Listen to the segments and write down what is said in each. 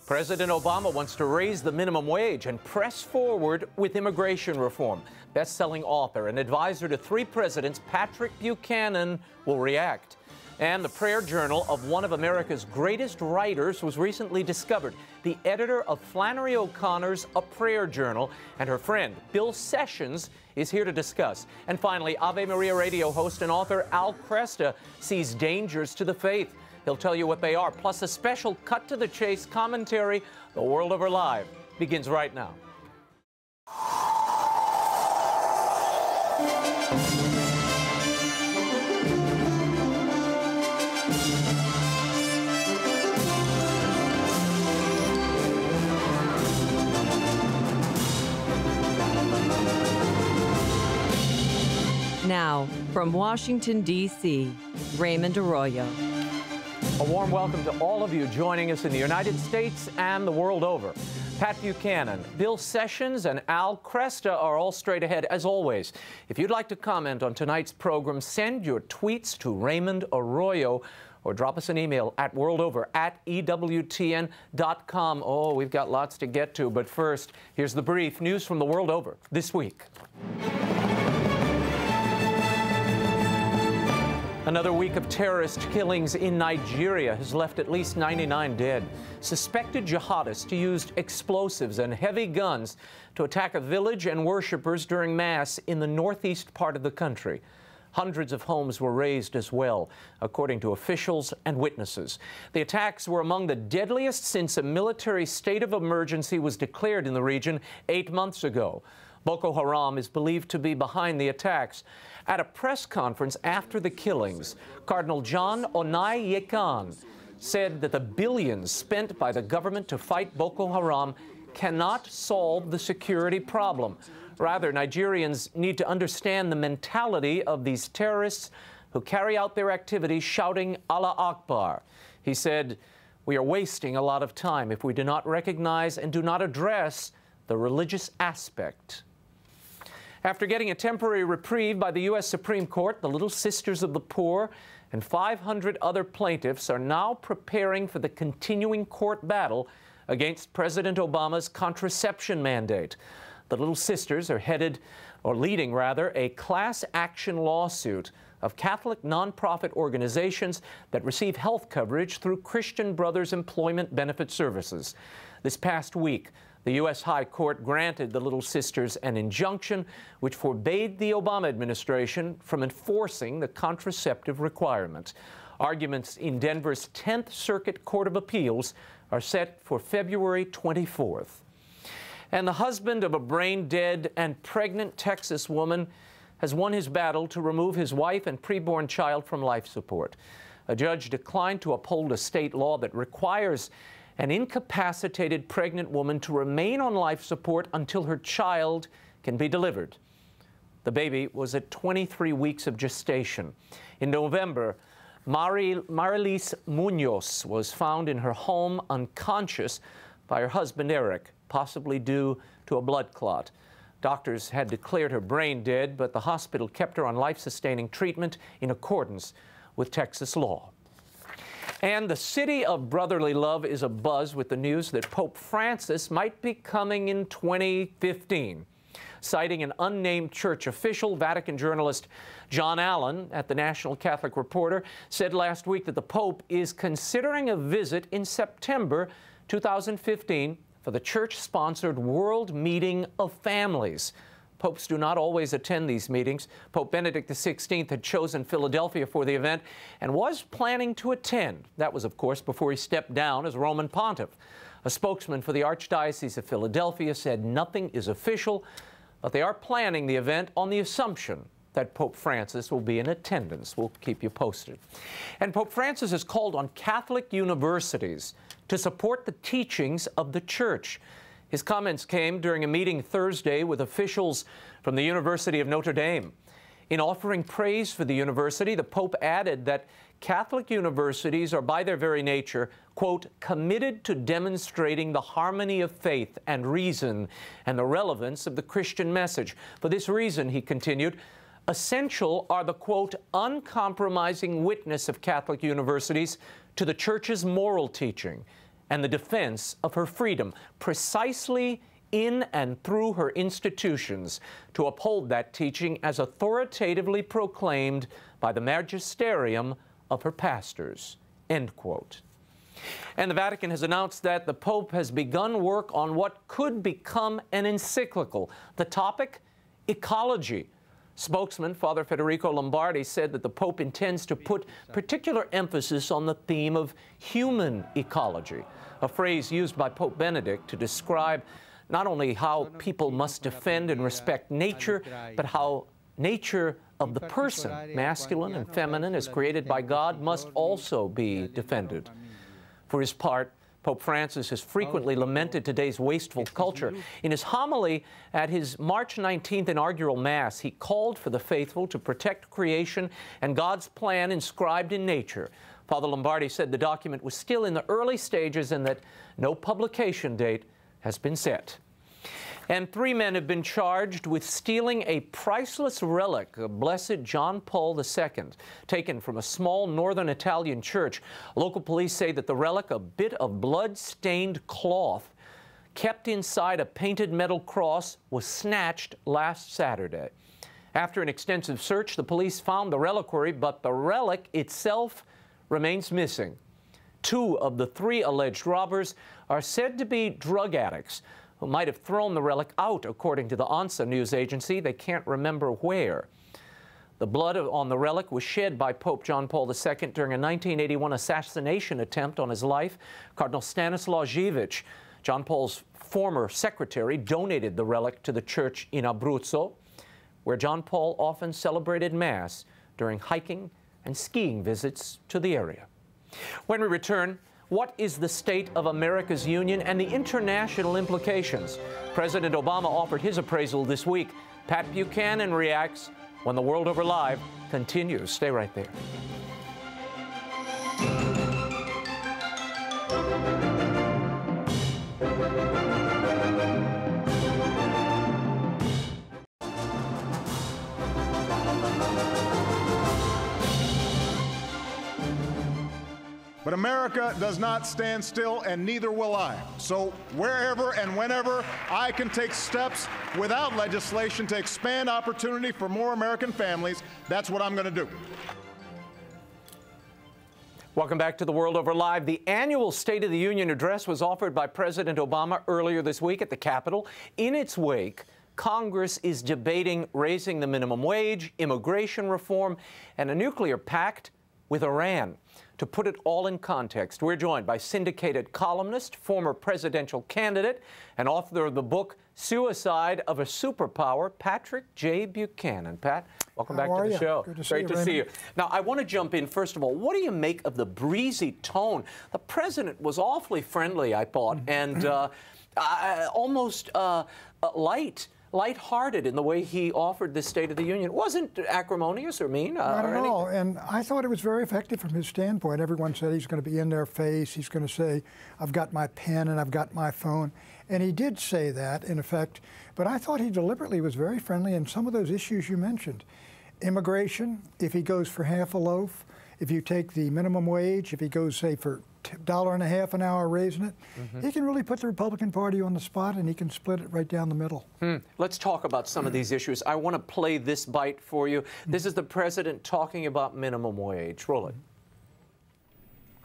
President Obama wants to raise the minimum wage and press forward with immigration reform. Best-selling author and advisor to 3 presidents, Patrick Buchanan, will react. And the prayer journal of one of America's greatest writers was recently discovered. The editor of Flannery O'Connor's A Prayer Journal, and her friend, Bill Sessions, is here to discuss. And finally, Ave Maria Radio host and author Al Kresta sees dangers to the faith. He'll tell you what they are, plus a special cut-to-the-chase commentary. The World Over Live begins right now. Now, from Washington, D.C., Raymond Arroyo. A warm welcome to all of you joining us in the United States and the world over. Pat Buchanan, Bill Sessions, and Al Kresta are all straight ahead, as always. If you'd like to comment on tonight's program, send your tweets to Raymond Arroyo or drop us an email at worldover@EWTN.com. Oh, we've got lots to get to, but first, here's the brief news from the world over this week. Another week of terrorist killings in Nigeria has left at least 99 dead. Suspected jihadists used explosives and heavy guns to attack a village and worshippers during Mass in the northeast part of the country. Hundreds of homes were razed as well, according to officials and witnesses. The attacks were among the deadliest since a military state of emergency was declared in the region 8 months ago. Boko Haram is believed to be behind the attacks. At a press conference after the killings, Cardinal John Onaiyekan said that the billions spent by the government to fight Boko Haram cannot solve the security problem. Rather, Nigerians need to understand the mentality of these terrorists who carry out their activities shouting Allah Akbar. He said, "We are wasting a lot of time if we do not recognize and do not address the religious aspect." After getting a temporary reprieve by the U.S. Supreme Court, the Little Sisters of the Poor and 500 other plaintiffs are now preparing for the continuing court battle against President Obama's contraception mandate. The Little Sisters are leading a class action lawsuit of Catholic nonprofit organizations that receive health coverage through Christian Brothers Employment Benefit Services. This past week, the U.S. High Court granted the Little Sisters an injunction which forbade the Obama administration from enforcing the contraceptive requirement. Arguments in Denver's 10th Circuit Court of Appeals are set for February 24th. And the husband of a brain-dead and pregnant Texas woman has won his battle to remove his wife and preborn child from life support. A judge declined to uphold a state law that requires an incapacitated pregnant woman to remain on life support until her child can be delivered. The baby was at 23 weeks of gestation. In November, Marilise Munoz was found in her home unconscious by her husband, Eric, possibly due to a blood clot. Doctors had declared her brain dead, but the hospital kept her on life-sustaining treatment in accordance with Texas law. And the city of brotherly love is abuzz with the news that Pope Francis might be coming in 2015. Citing an unnamed church official, Vatican journalist John Allen at the National Catholic Reporter said last week that the Pope is considering a visit in September 2015 for the church-sponsored World Meeting of Families. Popes do not always attend these meetings. Pope Benedict XVI had chosen Philadelphia for the event and was planning to attend. That was, of course, before he stepped down as Roman Pontiff. A spokesman for the Archdiocese of Philadelphia said nothing is official, but they are planning the event on the assumption that Pope Francis will be in attendance. We'll keep you posted. And Pope Francis has called on Catholic universities to support the teachings of the Church. His comments came during a meeting Thursday with officials from the University of Notre Dame. In offering praise for the university, the Pope added that Catholic universities are by their very nature, quote, committed to demonstrating the harmony of faith and reason and the relevance of the Christian message. For this reason, he continued, essential are the, quote, uncompromising witness of Catholic universities to the Church's moral teaching and the defense of her freedom, precisely in and through her institutions, to uphold that teaching as authoritatively proclaimed by the magisterium of her pastors." End quote. And the Vatican has announced that the Pope has begun work on what could become an encyclical. The topic? Ecology. Spokesman Father Federico Lombardi said that the Pope intends to put particular emphasis on the theme of human ecology, a phrase used by Pope Benedict to describe not only how people must defend and respect nature, but how nature of the person, masculine and feminine, as created by God, must also be defended. For his part, Pope Francis has frequently lamented today's wasteful culture. In his homily at his March 19th inaugural Mass, he called for the faithful to protect creation and God's plan inscribed in nature. Father Lombardi said the document was still in the early stages and that no publication date has been set. And 3 men have been charged with stealing a priceless relic of Blessed John Paul II, taken from a small northern Italian church. Local police say that the relic, a bit of blood-stained cloth kept inside a painted metal cross, was snatched last Saturday. After an extensive search, the police found the reliquary, but the relic itself remains missing. 2 of the 3 alleged robbers are said to be drug addicts who might have thrown the relic out, according to the ANSA news agency. They can't remember where. The blood on the relic was shed by Pope John Paul II during a 1981 assassination attempt on his life. Cardinal Stanislaw Dziwisz, John Paul's former secretary, donated the relic to the church in Abruzzo, where John Paul often celebrated Mass during hiking and skiing visits to the area. When we return, what is the state of America's union and the international implications? President Obama offered his appraisal this week. Pat Buchanan reacts when The World Over Live continues. Stay right there. But America does not stand still, and neither will I. So wherever and whenever I can take steps without legislation to expand opportunity for more American families, that's what I'm going to do. Welcome back to The World Over Live. The annual State of the Union address was offered by President Obama earlier this week at the Capitol. In its wake, Congress is debating raising the minimum wage, immigration reform, and a nuclear pact with Iran. To put it all in context, we're joined by syndicated columnist, former presidential candidate, and author of the book Suicide of a Superpower, Patrick J. Buchanan. Pat, welcome back to the show. Good to see Great you, to see you. Raymond. Now, I want to jump in, first of all. What do you make of the breezy tone? The president was awfully friendly, I thought, and almost lighthearted in the way he offered this State of the Union. It wasn't acrimonious or mean. Not at all. And I thought it was very effective from his standpoint. Everyone said he's going to be in their face. He's going to say, I've got my pen and I've got my phone. And he did say that, in effect. But I thought he deliberately was very friendly in some of those issues you mentioned. Immigration, if he goes for half a loaf, if you take the minimum wage, if he goes, say, for $1.50 an hour raising it, he can really put the Republican Party on the spot, and he can split it right down the middle. Let's talk about some of these issues. I want to play this bite for you. This is the president talking about minimum wage. Roll it.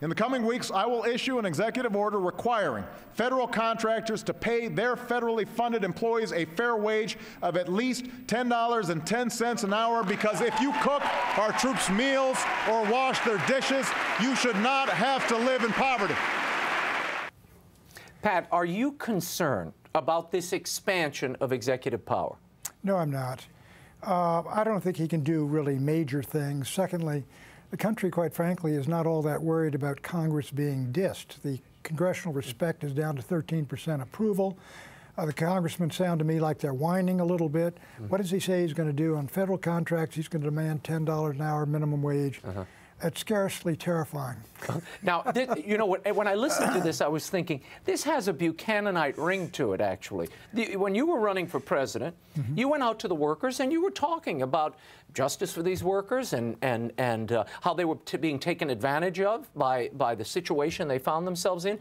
In the coming weeks, I will issue an executive order requiring federal contractors to pay their federally funded employees a fair wage of at least $10.10 an hour, because if you cook our troops' meals or wash their dishes, you should not have to live in poverty. Pat, are you concerned about this expansion of executive power? No, I'm not. I don't think he can do really major things. Secondly, the country, quite frankly, is not all that worried about Congress being dissed. The congressional respect is down to 13% approval. The congressmen sound to me like they're whining a little bit. What does he say he's going to do on federal contracts? He's going to demand $10 an hour minimum wage. It's scarcely terrifying. Now, you know, when I listened to this, I was thinking, this has a Buchananite ring to it, actually. When you were running for president, you went out to the workers and you were talking about justice for these workers and how they were being taken advantage of by the situation they found themselves in.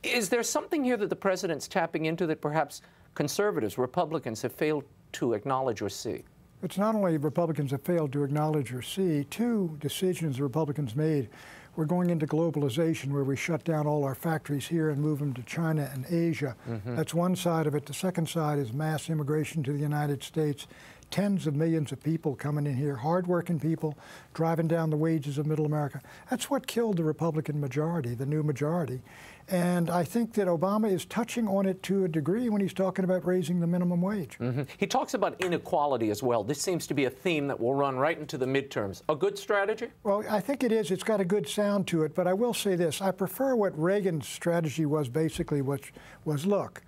Is there something here that the president's tapping into that perhaps conservatives, Republicans, have failed to acknowledge or see? It's not only Republicans have failed to acknowledge or see, two decisions the Republicans made. We're going into globalization where we shut down all our factories here and move them to China and Asia. That's one side of it. The second side is mass immigration to the United States. Tens of millions of people coming in here, hardworking people, driving down the wages of middle America. That's what killed the Republican majority, the new majority. And I think that Obama is touching on it to a degree when he's talking about raising the minimum wage. He talks about inequality as well. This seems to be a theme that will run right into the midterms. A good strategy? Well, I think it is. It's got a good sound to it. But I will say this. I prefer what Reagan's strategy was basically, which was, look,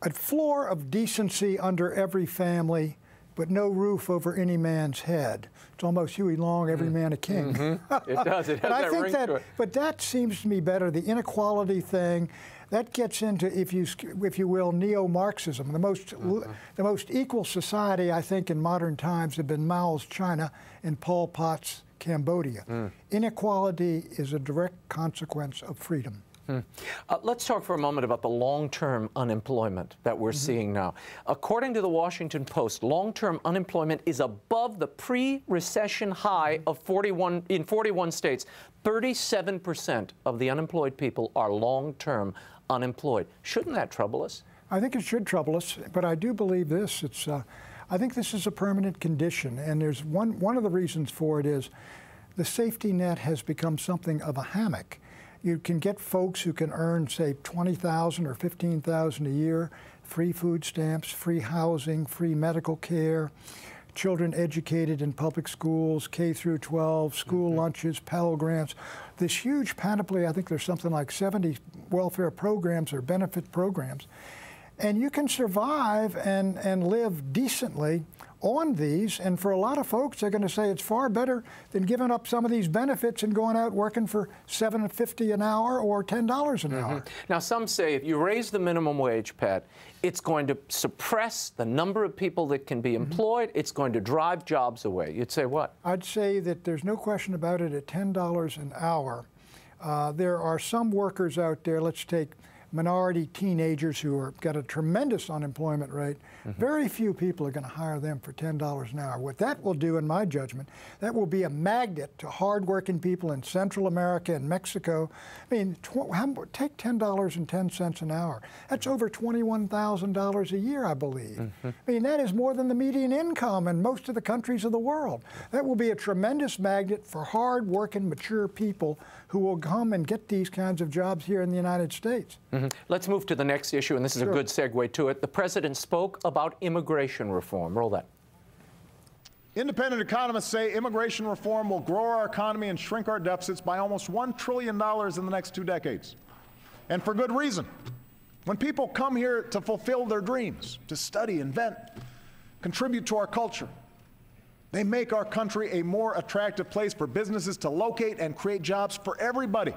a floor of decency under every family, but no roof over any man's head. It's almost Huey Long, every man a king. It does. It has that ring to it. But that seems to me better. The inequality thing, that gets into, if you will, neo-Marxism. The most equal society, I think, in modern times have been Mao's China and Pol Pot's Cambodia. Inequality is a direct consequence of freedom. Let's talk for a moment about the long-term unemployment that we're seeing now. According to the Washington Post, long-term unemployment is above the pre-recession high of 41 states. 37% of the unemployed people are long-term unemployed. Shouldn't that trouble us? I think it should trouble us, but I do believe this. I think this is a permanent condition, and there's one of the reasons for it is the safety net has become something of a hammock. You can get folks who can earn, say, $20,000 or $15,000 a year, free food stamps, free housing, free medical care, children educated in public schools, K through 12, school lunches, Pell Grants. This huge panoply, I think there's something like 70 welfare programs or benefit programs. And you can survive and live decently on these, and for a lot of folks, they're going to say it's far better than giving up some of these benefits and going out working for $7.50 an hour or $10 an hour. Now, some say if you raise the minimum wage, Pat, it's going to suppress the number of people that can be employed. It's going to drive jobs away. You'd say what? I'd say that there's no question about it. At $10 an hour, there are some workers out there, let's take minority teenagers who are got a tremendous unemployment rate. Very few people are going to hire them for $10 an hour. What that will do, in my judgment, that will be a magnet to hardworking people in Central America and Mexico. I mean, take $10.10 an hour. That's over $21,000 a year, I believe. I mean, that is more than the median income in most of the countries of the world. That will be a tremendous magnet for hardworking, mature people who will come and get these kinds of jobs here in the United States. Let's move to the next issue, and this is a good segue to it. The president spoke about immigration reform. Roll that. Independent economists say immigration reform will grow our economy and shrink our deficits by almost $1 trillion in the next 2 decades. And for good reason. When people come here to fulfill their dreams, to study, invent, contribute to our culture, they make our country a more attractive place for businesses to locate and create jobs for everybody.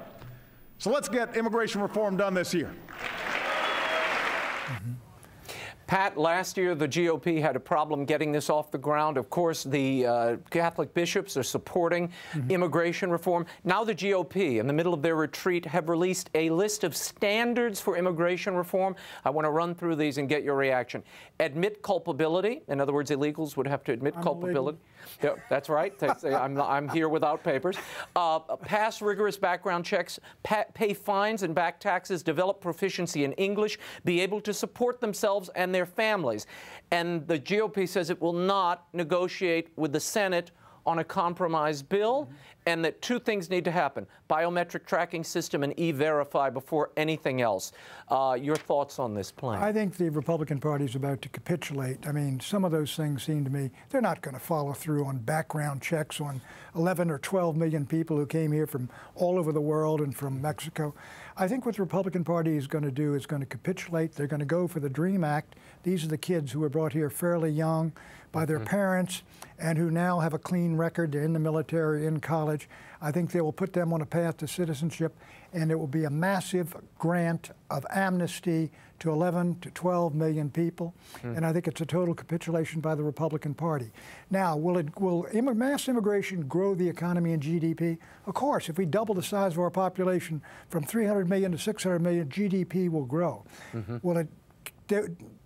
So let's get immigration reform done this year. Pat, last year the GOP had a problem getting this off the ground. Of course, the Catholic bishops are supporting immigration reform. Now the GOP, in the middle of their retreat, have released a list of standards for immigration reform. I want to run through these and get your reaction. Admit culpability. In other words, illegals would have to admit culpability. Yeah, that's right. They say I'm here without papers. Pass rigorous background checks, pay fines and back taxes, develop proficiency in English, be able to support themselves and their families. And the GOP says it will not negotiate with the Senate on a compromise bill, and that 2 things need to happen: biometric tracking system and E-Verify before anything else. Your thoughts on this plan? I think the Republican Party is about to capitulate. I mean, some of those things seem to me, they're not going to follow through on background checks on 11 or 12 million people who came here from all over the world and from Mexico. I think what the Republican Party is going to do is going to capitulate. They're going to go for the DREAM Act. These are the kids who were brought here fairly young by their parents, and who now have a clean record. They're in the military, in college. I think they will put them on a path to citizenship, and it will be a massive grant of amnesty to 11 to 12 million people. And I think it's a total capitulation by the Republican Party. Now, will mass immigration grow the economy and GDP? Of course, if we double the size of our population from 300 million to 600 million, GDP will grow. Will it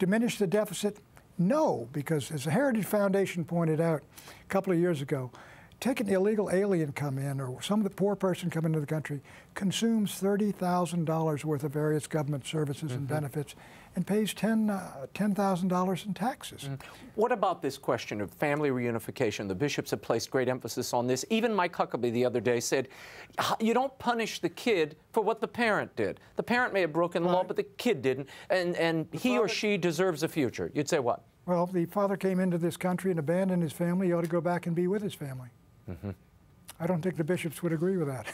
diminish the deficit? No, because as the Heritage Foundation pointed out a couple of years ago, take an illegal alien come in, or some of the poor person come into the country, consumes $30,000 worth of various government services and benefits, and pays $10,000 in taxes. What about this question of family reunification? The bishops have placed great emphasis on this. Even Mike Huckabee the other day said, you don't punish the kid for what the parent did. The parent may have broken the law, but the kid didn't, and he or she deserves a future. You'd say what? Well, the father came into this country and abandoned his family. He ought to go back and be with his family. I don't think the bishops would agree with that.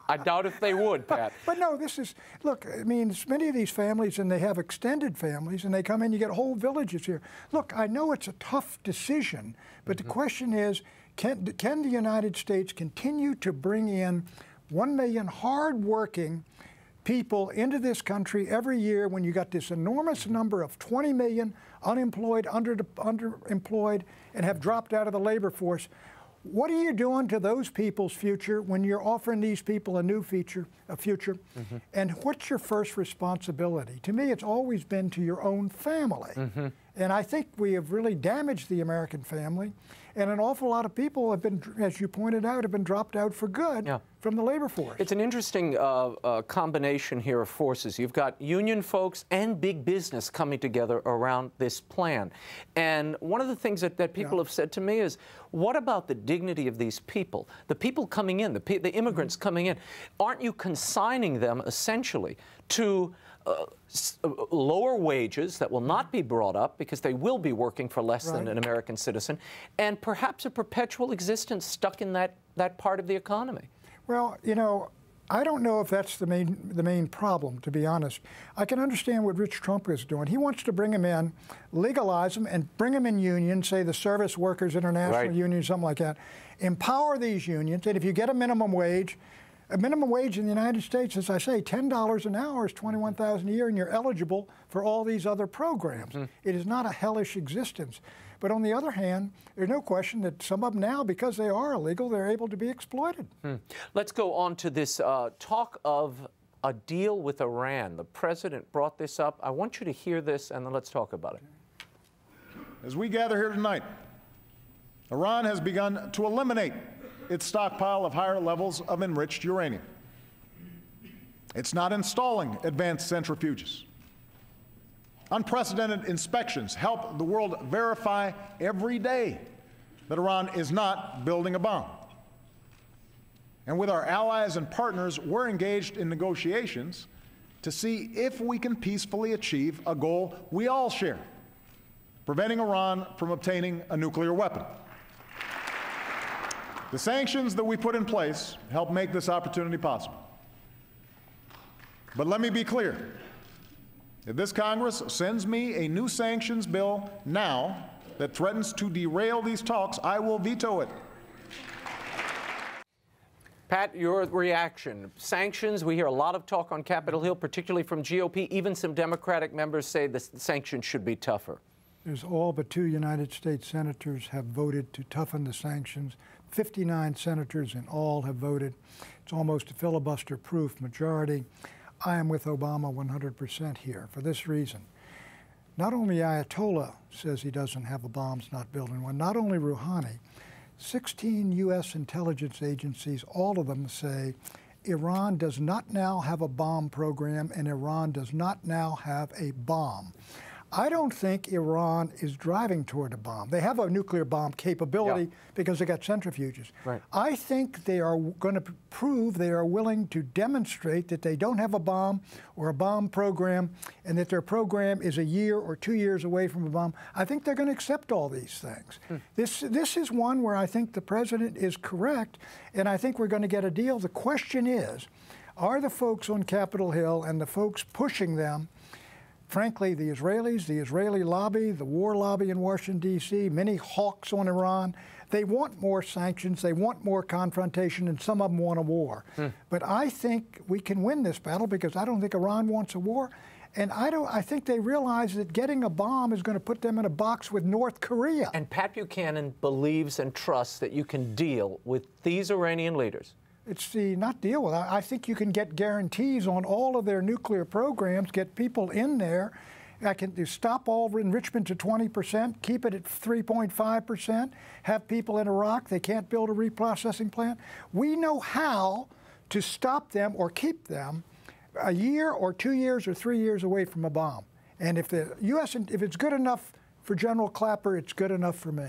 I doubt if they would, Pat. But no, this is, look, I mean, many of these families, and they have extended families, and they come in, you get whole villages here. Look, I know it's a tough decision, but the question is, can the United States continue to bring in 1 million hard-working people into this country every year when you got this enormous number of 20 million unemployed, underemployed, and have dropped out of the labor force? What are you doing to those people's future when you're offering these people a new future? And what's your first responsibility? To me, it's always been to your own family. And I think we have really damaged the American family. And an awful lot of people have been, as you pointed out, have been dropped out for good from the labor force. It's an interesting combination here of forces. You've got union folks and big business coming together around this plan. And one of the things that people have said to me is, what about the dignity of these people? The people coming in, the immigrants coming in, aren't you consigning them essentially to lower wages that will not be brought up because they will be working for less than an American citizen, and perhaps a perpetual existence stuck in that part of the economy? Well, you know, I don't know if that's the main problem, to be honest. I can understand what Rich Trump is doing. He wants to bring them in, legalize them, and bring them in unions, say the Service Workers International Union, something like that. Empower these unions, and if you get a minimum wage in the United States, as I say, $10 an hour is $21,000 a year, and you're eligible for all these other programs. It is not a hellish existence. But on the other hand, there's no question that some of them now, because they are illegal, they're able to be exploited. Let's go on to this talk of a deal with Iran. The president brought this up. I want you to hear this, and then let's talk about it. As we gather here tonight, Iran has begun to eliminate its stockpile of higher levels of enriched uranium. It's not installing advanced centrifuges. Unprecedented inspections help the world verify every day that Iran is not building a bomb. And with our allies and partners, we're engaged in negotiations to see if we can peacefully achieve a goal we all share, preventing Iran from obtaining a nuclear weapon. The sanctions that we put in place help make this opportunity possible. But let me be clear. If this Congress sends me a new sanctions bill now that threatens to derail these talks, I will veto it. Pat, your reaction. Sanctions, we hear a lot of talk on Capitol Hill, particularly from GOP. Even some Democratic members say the sanctions should be tougher. There's all but 2 United States senators have voted to toughen the sanctions. 59 senators in all have voted. It's almost a filibuster-proof majority. I am with Obama 100% here for this reason. Not only Ayatollah says he doesn't have a bomb, not building one, not only Rouhani, 16 U.S. intelligence agencies, all of them say Iran does not now have a bomb program and Iran does not now have a bomb. I don't think Iran is driving toward a bomb. They have a nuclear bomb capability because they got centrifuges. I think they are going to prove they are willing to demonstrate that they don't have a bomb or a bomb program and that their program is a year or 2 years away from a bomb. I think they're going to accept all these things. This is one where I think the president is correct, and I think we're going to get a deal. The question is, are the folks on Capitol Hill and the folks pushing them frankly, the Israelis, the Israeli lobby, the war lobby in Washington, D.C., many hawks on Iran, they want more sanctions, they want more confrontation, and some of them want a war. But I think we can win this battle because I don't think Iran wants a war. And I think they realize that getting a bomb is going to put them in a box with North Korea. And Pat Buchanan believes and trusts that you can deal with these Iranian leaders. It's the not deal with. I think you can get guarantees on all of their nuclear programs, get people in there. I can stop all enrichment to 20%, keep it at 3.5%, have people in Iraq. They can't build a reprocessing plant. We know how to stop them or keep them a year or 2 years or 3 years away from a bomb. And if the U.S., if it's good enough for General Clapper, it's good enough for me.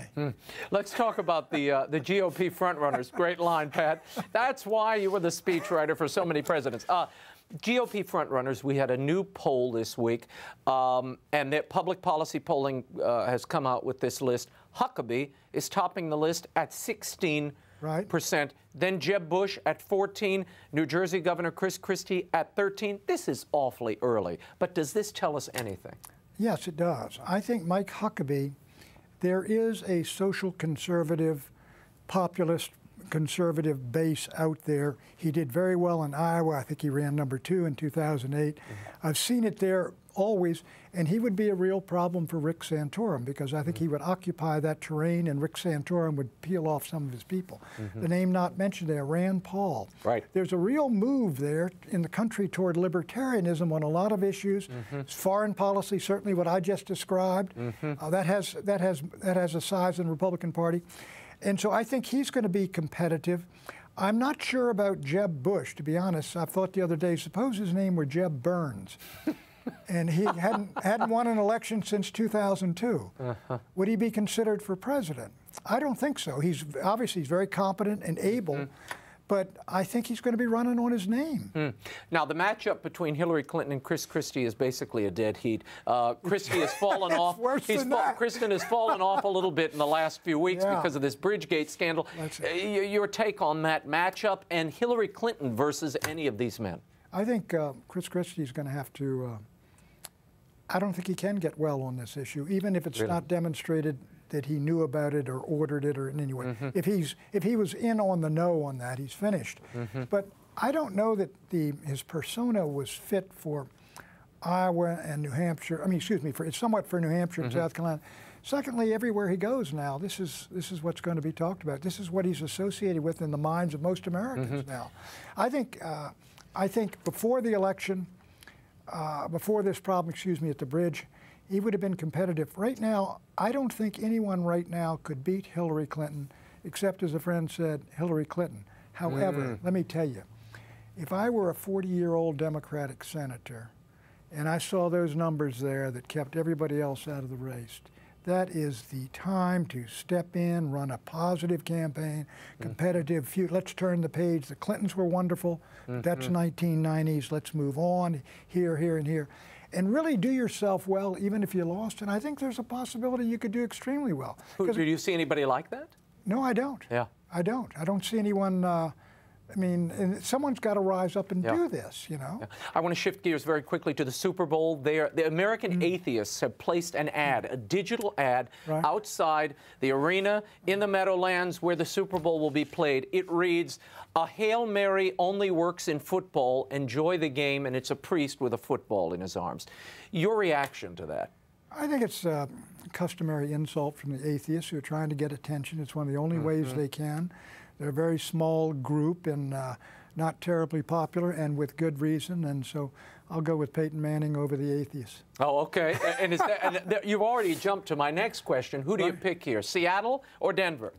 Let's talk about the GOP frontrunners. Great line, Pat. That's why you were the speechwriter for so many presidents. GOP frontrunners, we had a new poll this week, and that public policy polling has come out with this list. Huckabee is topping the list at 16%. Then Jeb Bush at 14%, New Jersey Governor Chris Christie at 13%. This is awfully early, but does this tell us anything? Yes, it does. I think Mike Huckabee, there is a social conservative, populist conservative base out there. He did very well in Iowa. I think he ran number 2 in 2008. I've seen it there always, and he would be a real problem for Rick Santorum because I think he would occupy that terrain and Rick Santorum would peel off some of his people. The name not mentioned there, Rand Paul. There's a real move there in the country toward libertarianism on a lot of issues. Foreign policy, certainly what I just described, that has a size in the Republican Party. And so I think he's going to be competitive. I'm not sure about Jeb Bush, to be honest. I thought the other day, suppose his name were Jeb Burns. And he hadn't won an election since 2002. Would he be considered for president? I don't think so. He's obviously very competent and able, but I think he's going to be running on his name. Now, the matchup between Hillary Clinton and Chris Christie is basically a dead heat. Christie has fallen off. Kristen has fallen off a little bit in the last few weeks because of this Bridgegate scandal. Your take on that matchup and Hillary Clinton versus any of these men? I think Chris Christie is going to have to. I don't think he can get well on this issue, even if it's not demonstrated that he knew about it or ordered it or in any way. If he was in on the know on that, he's finished. But I don't know that his persona was fit for Iowa and New Hampshire. I mean, excuse me, it's somewhat for New Hampshire and South Carolina. Secondly, everywhere he goes now, this is what's going to be talked about. This is what he's associated with in the minds of most Americans now. I think before the election, before this problem, at the bridge, he would have been competitive. Right now, I don't think anyone right now could beat Hillary Clinton, except, as a friend said, Hillary Clinton. However, let me tell you, if I were a 40-year-old Democratic senator and I saw those numbers there that kept everybody else out of the race, that is the time to step in, run a positive campaign, competitive feud. Let's turn the page. The Clintons were wonderful. That's 1990s. Let's move on here, here, and here. And really do yourself well, even if you lost. And I think there's a possibility you could do extremely well. Do you see anybody like that? No, I don't. I don't. I don't see anyone. I mean, someone's got to rise up and do this, you know. I want to shift gears very quickly to the Super Bowl. The American atheists have placed an ad, a digital ad, outside the arena in the Meadowlands where the Super Bowl will be played. It reads, "A Hail Mary only works in football. Enjoy the game," and it's a priest with a football in his arms. Your reaction to that? I think it's a customary insult from the atheists who are trying to get attention. It's one of the only ways they can. They're a very small group and not terribly popular, and with good reason. And so I'll go with Peyton Manning over the atheists. Oh, okay. And you've already jumped to my next question. Who do you pick here, Seattle or Denver?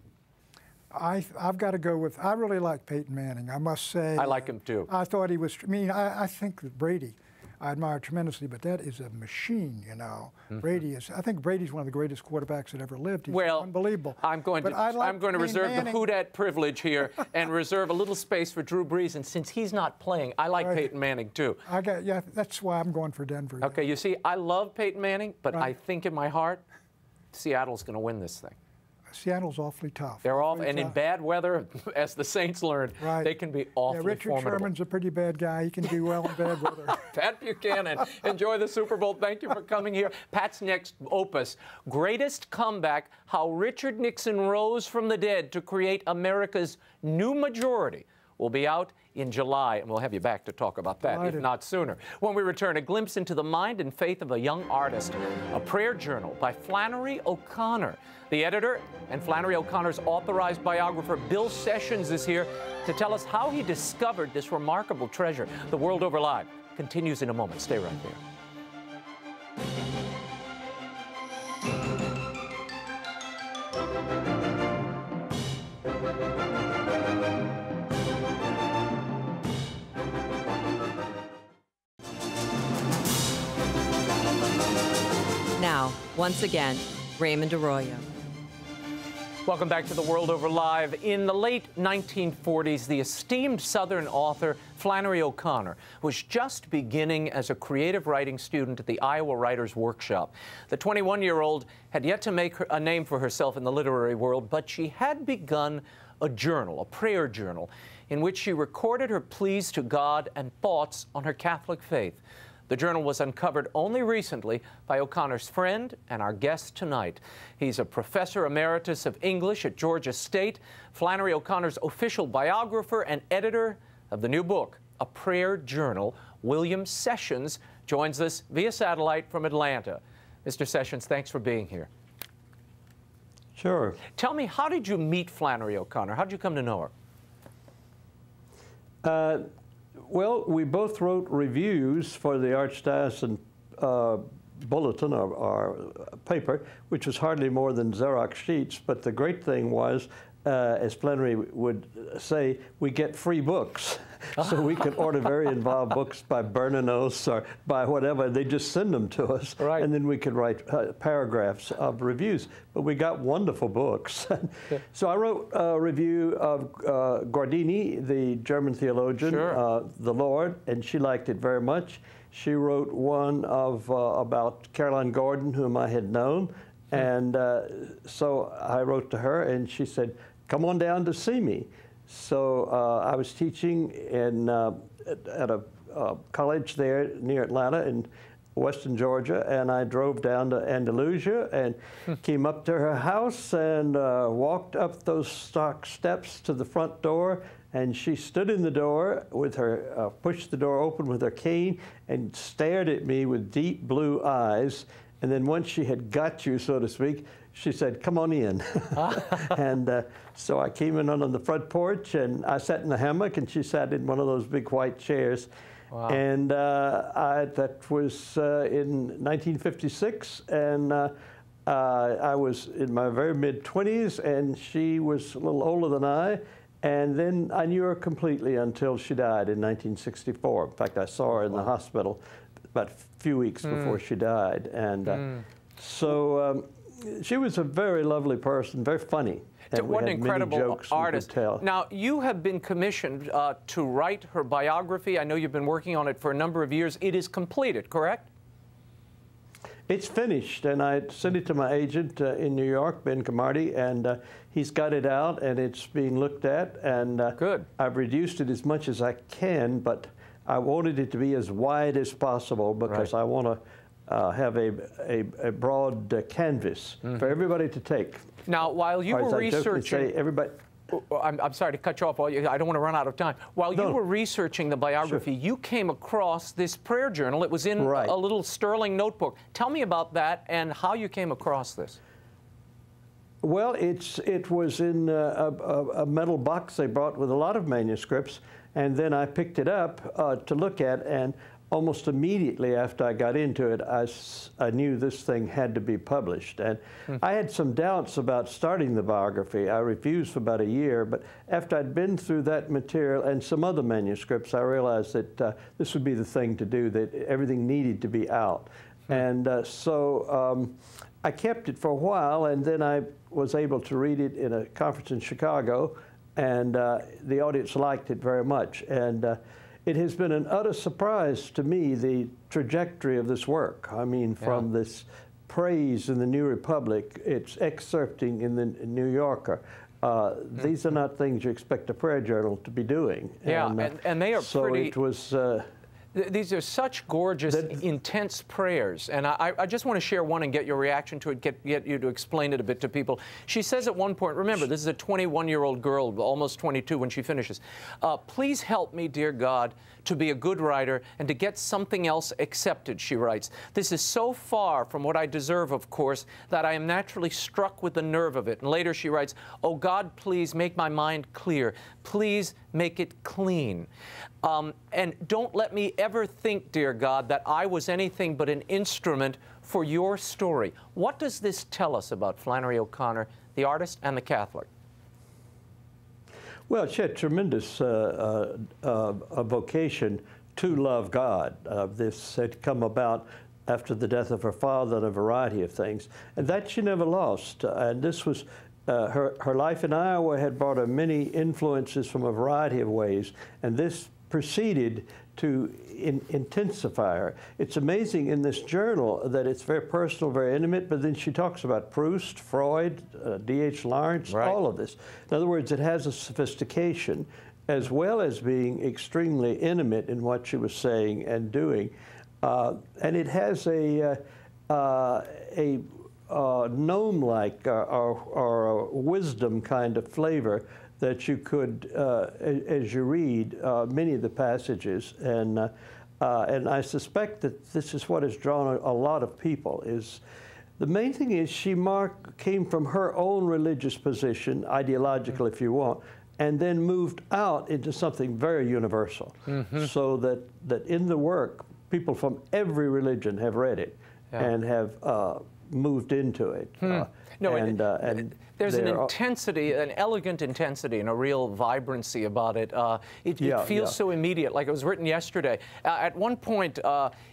I've got to go with, I really like Peyton Manning, I must say. I like him too. I thought he was, I think that Brady, I admire tremendously, but that is a machine, you know. I think Brady's one of the greatest quarterbacks that ever lived. He's unbelievable. I'm going to reserve the Houdat privilege here and reserve a little space for Drew Brees. And since he's not playing, I like Peyton Manning too. That's why I'm going for Denver. Okay, you see, I love Peyton Manning, but I think in my heart, Seattle's going to win this thing. Seattle's awfully tough. They're off, and in bad weather, as the Saints learned, they can be awfully Richard formidable. Sherman's a pretty bad guy. He can do well in bad weather. Pat Buchanan, enjoy the Super Bowl. Thank you for coming here. Pat's next opus, Greatest Comeback, How Richard Nixon Rose from the Dead to Create America's New Majority, will be out in July, and we'll have you back to talk about that, if not sooner. When we return, a glimpse into the mind and faith of a young artist, a prayer journal by Flannery O'Connor. The editor and Flannery O'Connor's authorized biographer, Bill Sessions, is here to tell us how he discovered this remarkable treasure. The World Over Live continues in a moment. Stay right there. Now, once again, Raymond Arroyo. Welcome back to The World Over Live. In the late 1940s, the esteemed Southern author Flannery O'Connor was just beginning as a creative writing student at the Iowa Writers' Workshop. The 21-year-old had yet to make a name for herself in the literary world, but she had begun a journal, a prayer journal, in which she recorded her pleas to God and thoughts on her Catholic faith. The journal was uncovered only recently by O'Connor's friend and our guest tonight. He's a professor emeritus of English at Georgia State, Flannery O'Connor's official biographer and editor of the new book, A Prayer Journal. William Sessions joins us via satellite from Atlanta. Mr. Sessions, thanks for being here. Sure. Tell me, how did you meet Flannery O'Connor? How did you come to know her? Well, we both wrote reviews for the Archdiocesan Bulletin, our paper, which was hardly more than Xerox sheets. But the great thing was, as Flannery would say, we get free books. So we could order very involved books by Bernanos or by whatever. They just send them to us. Right. And then we could write paragraphs of reviews. But we got wonderful books. So I wrote a review of Guardini, the German theologian, The Lord, and she liked it very much. She wrote one of about Caroline Gordon, whom I had known. And so I wrote to her, and she said, come on down to see me. So I was teaching at a college there near Atlanta in western Georgia, and I drove down to Andalusia and came up to her house and walked up those stock steps to the front door, and she stood in the door with her, pushed the door open with her cane and stared at me with deep blue eyes. And then once she had got you, so to speak, she said, come on in. And so I came in on the front porch, and I sat in a hammock, and she sat in one of those big white chairs. Wow. And that was in 1956, and I was in my very mid-20s, and she was a little older than I. And then I knew her completely until she died in 1964. In fact, I saw her in the hospital about a few weeks before she died. And so she was a very lovely person, very funny. And what an incredible artist. Now, you have been commissioned to write her biography. I know you've been working on it for a number of years. It is completed, correct? It's finished, and I sent it to my agent in New York, Ben Camardi, and he's got it out, and it's being looked at. And good. I've reduced it as much as I can, but I wanted it to be as wide as possible because I want to have a broad canvas for everybody to take. Now, while you were researching, I'm sorry to cut you off. I don't want to run out of time. While you were researching the biography, you came across this prayer journal. It was in a little sterling notebook. Tell me about that and how you came across this. Well, it was in a metal box they brought with a lot of manuscripts, and then I picked it up to look at, and almost immediately after I got into it, I knew this thing had to be published. And I had some doubts about starting the biography. I refused for about a year, but after I'd been through that material and some other manuscripts, I realized that this would be the thing to do, that everything needed to be out. And so I kept it for a while, and then I was able to read it in a conference in Chicago, and the audience liked it very much. And it has been an utter surprise to me, the trajectory of this work. I mean, from this praise in the New Republic, it's excerpting in the New Yorker. These are not things you expect a prayer journal to be doing. Yeah, and they are so pretty... it was... These are such gorgeous, intense prayers, and I just want to share one and get your reaction to it, get you to explain it a bit to people. She says at one point, remember, this is a 21-year-old girl, almost 22 when she finishes, please help me, dear God, to be a good writer and to get something else accepted, she writes. This is so far from what I deserve, of course, that I am naturally struck with the nerve of it. And later she writes, oh God, please make my mind clear. Please make it clean. And don't let me ever think, dear God, that I was anything but an instrument for your story. What does this tell us about Flannery O'Connor, the artist and the Catholic? Well, she had tremendous a vocation to love God. This had come about after the death of her father and a variety of things, and that she never lost. And this was her life in Iowa had brought her many influences from a variety of ways, and this proceeded to intensify her. It's amazing in this journal that it's very personal, very intimate, but then she talks about Proust, Freud, D.H. Lawrence, right. All of this. In other words, it has a sophistication as well as being extremely intimate in what she was saying and doing. And it has a gnome-like or a wisdom kind of flavor that you could, as you read many of the passages, and I suspect that this is what has drawn a lot of people. Is the main thing is she came from her own religious position, ideological if you want, and then moved out into something very universal, so that in the work, people from every religion have read it and have moved into it. There's an intensity, an elegant intensity, and a real vibrancy about it. It feels so immediate, like it was written yesterday. At one point,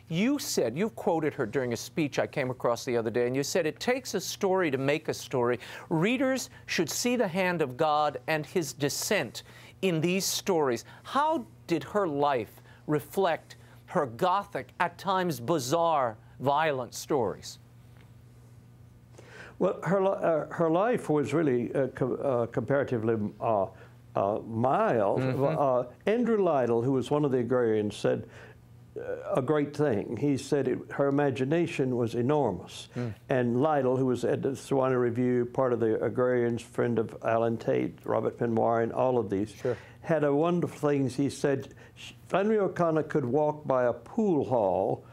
you said, you quoted her during a speech I came across the other day, and you said, it takes a story to make a story. Readers should see the hand of God and his descent in these stories. How did her life reflect her Gothic, at times bizarre, violent stories? Well, her life was really comparatively mild. Andrew Lytle, who was one of the agrarians, said a great thing. He said her imagination was enormous. And Lytle, who was at the Sewanee Review, part of the agrarians, friend of Alan Tate, Robert Penwire, and all of these, had a wonderful things. He said Flannery O'Connor could walk by a pool hall,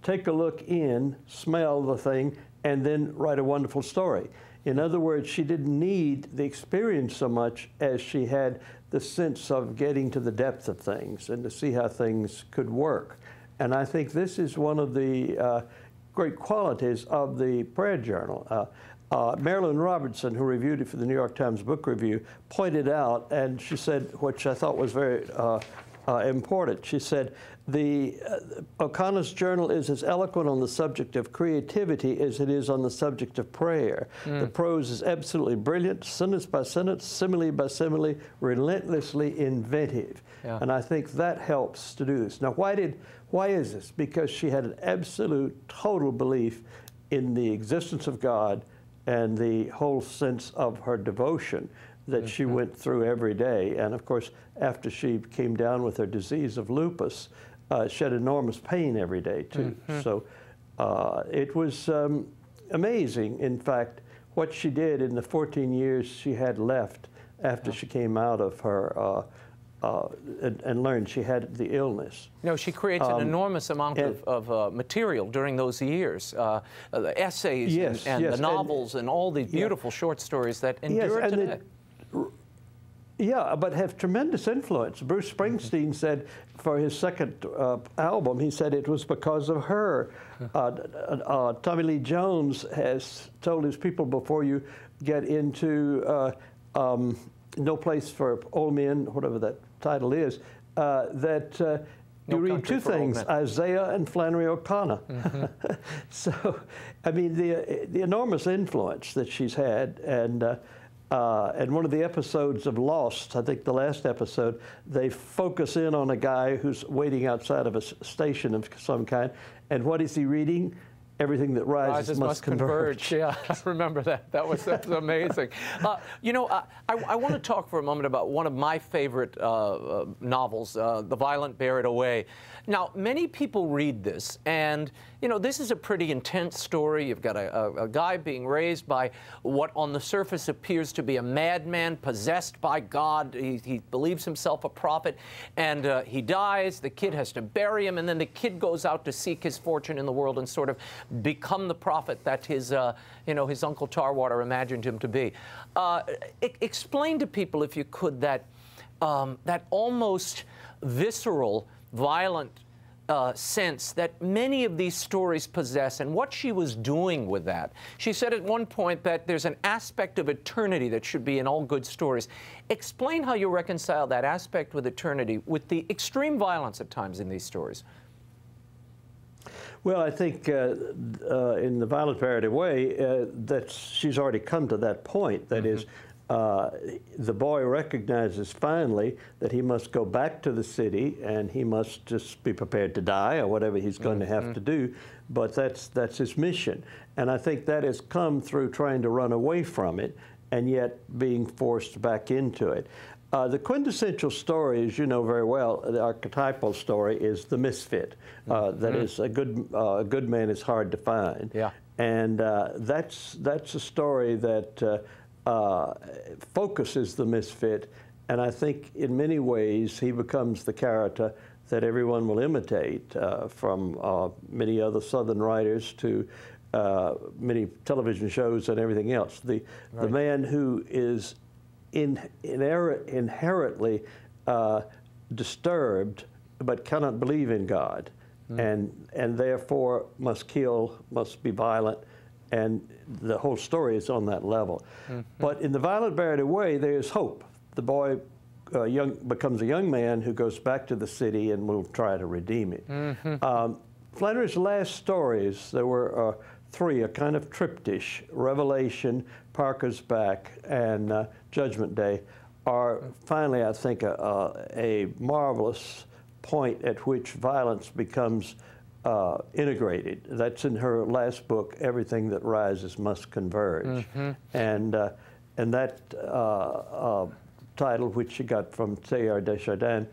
take a look in, smell the thing, and then write a wonderful story. In other words, she didn't need the experience so much as she had the sense of getting to the depth of things and to see how things could work. And I think this is one of the great qualities of the prayer journal. Marilyn Robertson, who reviewed it for the New York Times Book Review, pointed out, and she said, which I thought was very important, she said, O'Connor's journal is as eloquent on the subject of creativity as it is on the subject of prayer. The prose is absolutely brilliant, sentence by sentence, simile by simile, relentlessly inventive. And I think that helps to do this. Now, why is this? Because she had an absolute, total belief in the existence of God and the whole sense of her devotion that she went through every day. And of course, after she came down with her disease of lupus, she had enormous pain every day too. So it was amazing, in fact, what she did in the 14 years she had left after she came out of her and learned she had the illness. No, she creates an enormous amount of material during those years, the essays and the novels and all the beautiful short stories that endure today. But have tremendous influence. Bruce Springsteen said for his second album, he said it was because of her. Tommy Lee Jones has told his people, before you get into No Place for Old Men, whatever that title is, that you read two things, Isaiah and Flannery O'Connor. So, I mean, the enormous influence that she's had, and one of the episodes of Lost, I think the last episode, they focus in on a guy who's waiting outside of a station of some kind, and what is he reading? everything that rises must converge. Yeah, I remember that. That was amazing. You know, I want to talk for a moment about one of my favorite novels, The Violent Bear It Away. Now, many people read this, and, you know, this is a pretty intense story. You've got a guy being raised by what on the surface appears to be a madman possessed by God. He believes himself a prophet, and he dies. The kid has to bury him, and then the kid goes out to seek his fortune in the world and sort of become the prophet that his, you know, his Uncle Tarwater imagined him to be. Explain to people, if you could, that that almost visceral, violent sense that many of these stories possess, and what she was doing with that. She said at one point that there's an aspect of eternity that should be in all good stories. Explain how you reconcile that aspect with eternity with the extreme violence at times in these stories. Well, I think in The Violent Bear It Away, that she's already come to that point. That is, the boy recognizes finally that he must go back to the city and he must just be prepared to die or whatever he's going to have to do, but that's his mission. And I think that has come through trying to run away from it and yet being forced back into it. The quintessential story, as you know very well, the archetypal story is the misfit. That is, a good man is hard to find. Yeah. And that's a story that focuses the misfit, and I think in many ways he becomes the character that everyone will imitate, from many other Southern writers to many television shows and everything else. The man who is inherently disturbed but cannot believe in God, and therefore must kill, must be violent, and the whole story is on that level. But in The Violent Bear It Away, there is hope. The boy becomes a young man who goes back to the city and will try to redeem it. Flannery's last stories, there were three, a kind of triptych, Revelation, Parker's Back, and Judgment Day, are finally, I think, a marvelous point at which violence becomes integrated. That's in her last book, Everything That Rises Must Converge. And that title, which she got from Teilhard de Chardin,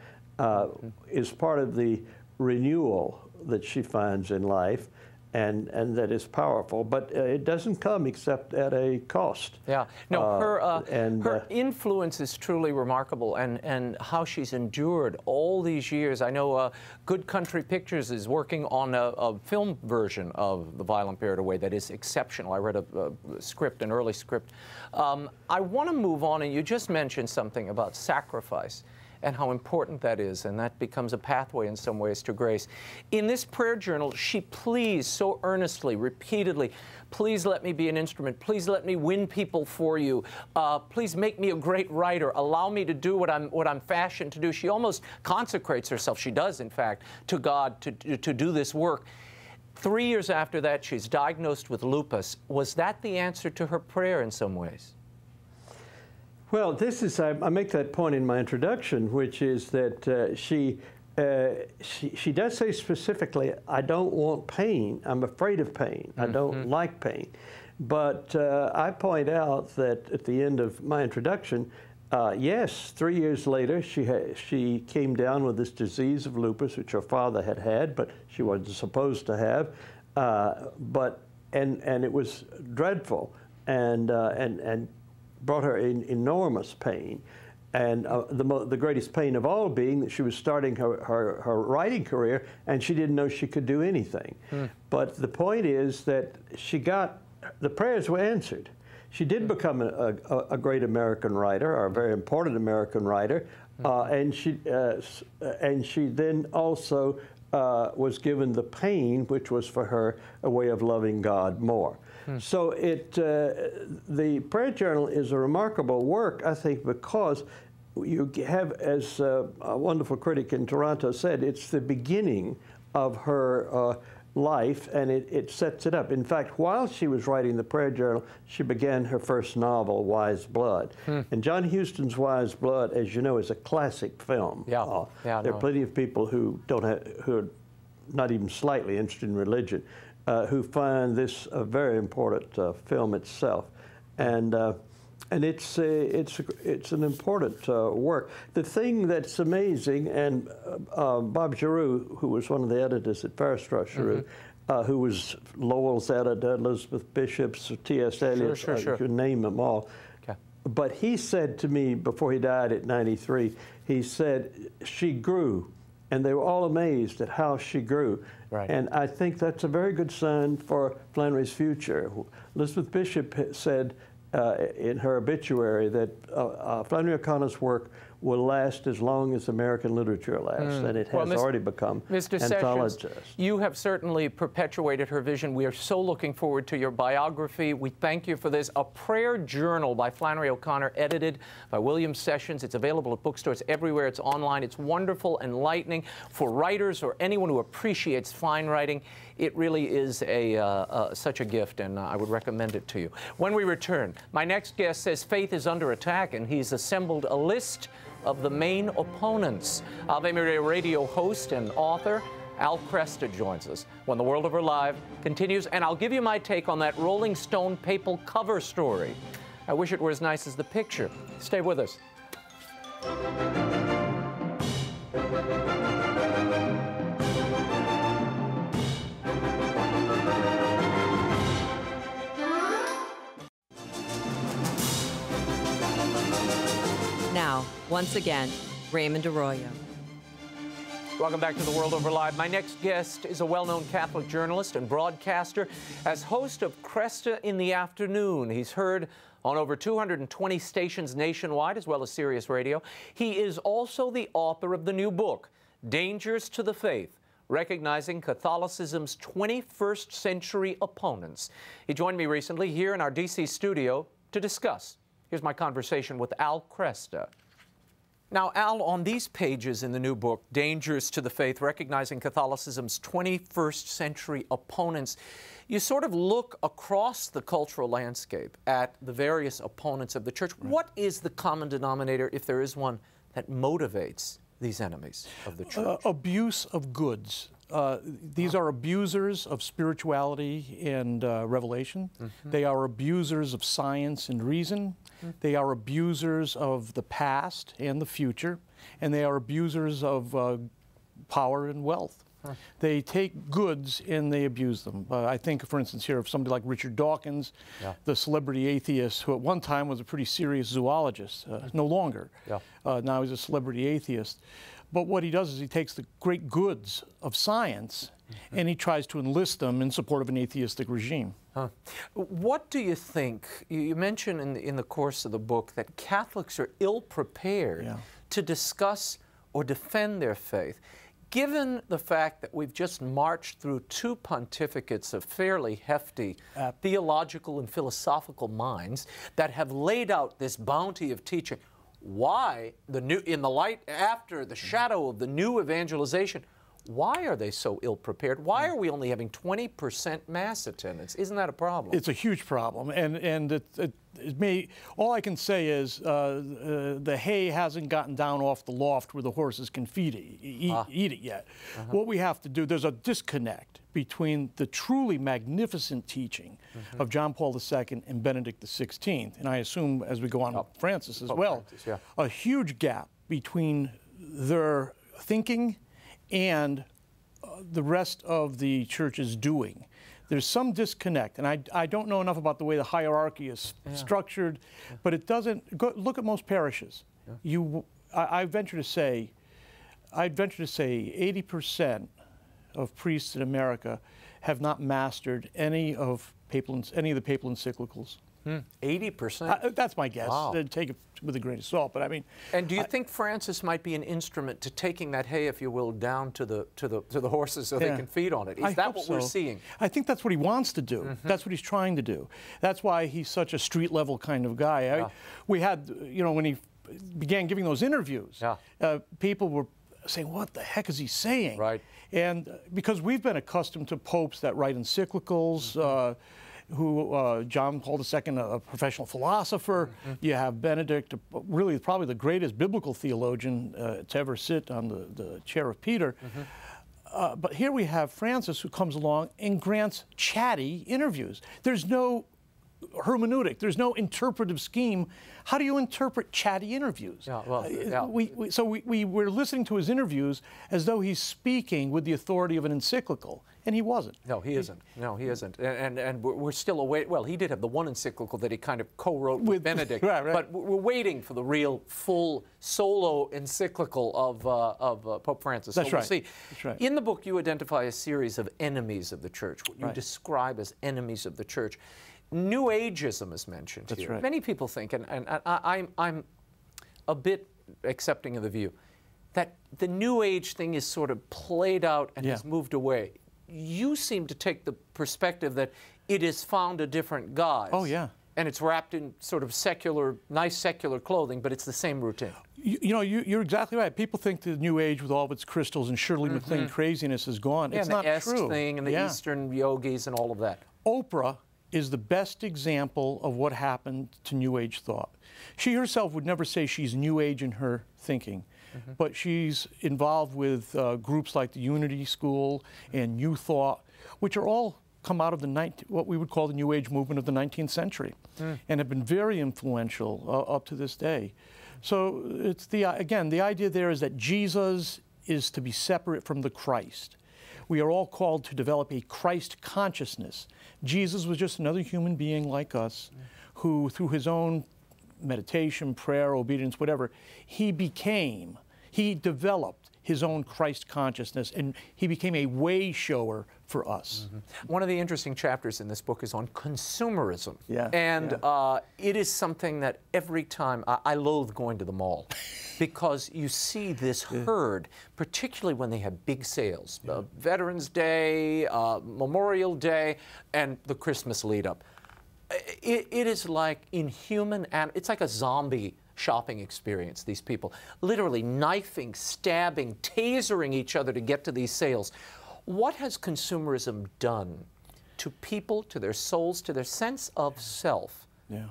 is part of the renewal that she finds in life, and that is powerful, but it doesn't come except at a cost. Yeah, no, her influence is truly remarkable, and how she's endured all these years. I know Good Country Pictures is working on a film version of The Violent Bear It Away that is exceptional. I read a script, an early script. I want to move on, and you just mentioned something about sacrifice and how important that is, and that becomes a pathway in some ways to grace. In this prayer journal, she pleads so earnestly, repeatedly, please let me be an instrument, please let me win people for you, please make me a great writer, allow me to do what I'm fashioned to do. She almost consecrates herself, she does in fact, to God to do this work. 3 years after that, she's diagnosed with lupus. Was that the answer to her prayer in some ways? Well, this is, I make that point in my introduction, which is that she does say specifically, I don't want pain, I'm afraid of pain, I don't like pain. But I point out that at the end of my introduction, yes, 3 years later, she came down with this disease of lupus, which her father had, but she wasn't supposed to have, and it was dreadful, and brought her in enormous pain, and the greatest pain of all being that she was starting her writing career, and she didn't know she could do anything. But the point is that the prayers were answered. She did become a great American writer, or a very important American writer, and she then also was given the pain, which was for her a way of loving God more. So the prayer journal is a remarkable work, I think, because you have, as a wonderful critic in Toronto said, it's the beginning of her life, and it sets it up. In fact, while she was writing the prayer journal, she began her first novel, Wise Blood. And John Huston's Wise Blood, as you know, is a classic film. There are plenty of people who not even slightly interested in religion, who find this a very important film itself, and it's an important work. The thing that's amazing, and Bob Giroux, who was one of the editors at Farrar Giroux, who was Lowell's editor, Elizabeth Bishop's, T.S. Eliot, you can name them all. Okay. But he said to me before he died at 93, he said, she grew. And they were all amazed at how she grew. Right. And I think that's a very good sign for Flannery's future. Elizabeth Bishop said in her obituary that Flannery O'Connor's work will last as long as American literature lasts, and it has already become anthologized. You have certainly perpetuated her vision. We are so looking forward to your biography. We thank you for this. A Prayer Journal by Flannery O'Connor, edited by William Sessions. It's available at bookstores everywhere. It's online. It's wonderful, enlightening for writers or anyone who appreciates fine writing. It really is such a gift, and I would recommend it to you. When we return, my next guest says faith is under attack, and he's assembled a list of the main opponents. Ave Maria Radio host and author Al Kresta joins us when The World Over Live continues, and I'll give you my take on that Rolling Stone papal cover story. I wish it were as nice as the picture. Stay with us. Now, once again, Raymond Arroyo. Welcome back to The World Over Live. My next guest is a well-known Catholic journalist and broadcaster. As host of Kresta in the Afternoon, he's heard on over 220 stations nationwide, as well as Sirius Radio. He is also the author of the new book, Dangers to the Faith, Recognizing Catholicism's 21st Century Opponents. He joined me recently here in our D.C. studio to discuss. Here's my conversation with Al Kresta. Now, Al, on these pages in the new book, Dangers to the Faith, Recognizing Catholicism's 21st Century Opponents, you sort of look across the cultural landscape at the various opponents of the church. Right. What is the common denominator, if there is one, that motivates these enemies of the church? Abuse of goods. These are abusers of spirituality and revelation. Mm-hmm. They are abusers of science and reason. Mm-hmm. They are abusers of the past and the future. And they are abusers of power and wealth. Huh. They take goods and they abuse them. I think, for instance, here of somebody like Richard Dawkins, the celebrity atheist, who at one time was a pretty serious zoologist, no longer. Now he's a celebrity atheist. But what he does is he takes the great goods of science and he tries to enlist them in support of an atheistic regime. Huh. What do you think? You mentioned in the course of the book that Catholics are ill-prepared to discuss or defend their faith. Given the fact that we've just marched through two pontificates of fairly hefty theological and philosophical minds that have laid out this bounty of teaching, why, in the light after the shadow of the new evangelization, why are they so ill-prepared? Why are we only having 20% mass attendance? Isn't that a problem? It's a huge problem, and it may, all I can say is the hay hasn't gotten down off the loft where the horses can eat it yet. What we have to do, there's a disconnect between the truly magnificent teaching of John Paul II and Benedict XVI, and I assume as we go on with Francis as well, a huge gap between their thinking and the rest of the church's doing. There's some disconnect, and I don't know enough about the way the hierarchy is structured, but it doesn't, look at most parishes. I venture to say 80% of priests in America have not mastered any of the papal encyclicals. 80%? That's my guess. Wow. Take it with a grain of salt, but I mean. And do you think Francis might be an instrument to taking that hay, if you will, down to the horses so they can feed on it? Is that what we're seeing? I think that's what he wants to do. That's what he's trying to do. That's why he's such a street level kind of guy. We had, when he began giving those interviews, people were saying, what the heck is he saying? Right. And because we've been accustomed to popes that write encyclicals, John Paul II, a professional philosopher. You have Benedict, really probably the greatest biblical theologian to ever sit on the chair of Peter. But here we have Francis, who comes along and grants chatty interviews. There's no hermeneutic. There's no interpretive scheme. How do you interpret chatty interviews? Yeah, well, yeah. We're listening to his interviews as though he's speaking with the authority of an encyclical, and he wasn't. No, he isn't. No, he isn't. And we're still away. Well, he did have the one encyclical that he kind of co-wrote with Benedict. Right. But we're waiting for the real, full solo encyclical of Pope Francis. That's so we'll right. see. That's right. In the book, you identify a series of enemies of the church, what you describe as enemies of the church. New Ageism is mentioned here. Right. Many people think, and I'm a bit accepting of the view, that the New Age thing is sort of played out and has moved away. You seem to take the perspective that it has found a different guise. Oh, yeah. And it's wrapped in sort of secular, nice secular clothing, but it's the same routine. You're exactly right. People think the New Age with all of its crystals and Shirley MacLaine craziness is gone. Yeah, it's and not the Est true. thing and the Eastern yogis and all of that. Oprah is the best example of what happened to New Age thought. She herself would never say she's New Age in her thinking, but she's involved with groups like the Unity School and New Thought, which are all come out of what we would call the New Age movement of the 19th century, and have been very influential up to this day. So it's again, the idea there is that Jesus is to be separate from the Christ. We are all called to develop a Christ consciousness. Jesus was just another human being like us who, through his own meditation, prayer, obedience, whatever, he developed his own Christ consciousness, and he became a way shower for us. One of the interesting chapters in this book is on consumerism. Yeah, and it is something that every time, I loathe going to the mall because you see this herd, particularly when they have big sales, Veterans Day, Memorial Day, and the Christmas lead up. It is like inhuman, and it's like a zombie shopping experience, these people. Literally knifing, stabbing, tasering each other to get to these sales. What has consumerism done to people, to their souls, to their sense of self? Yeah.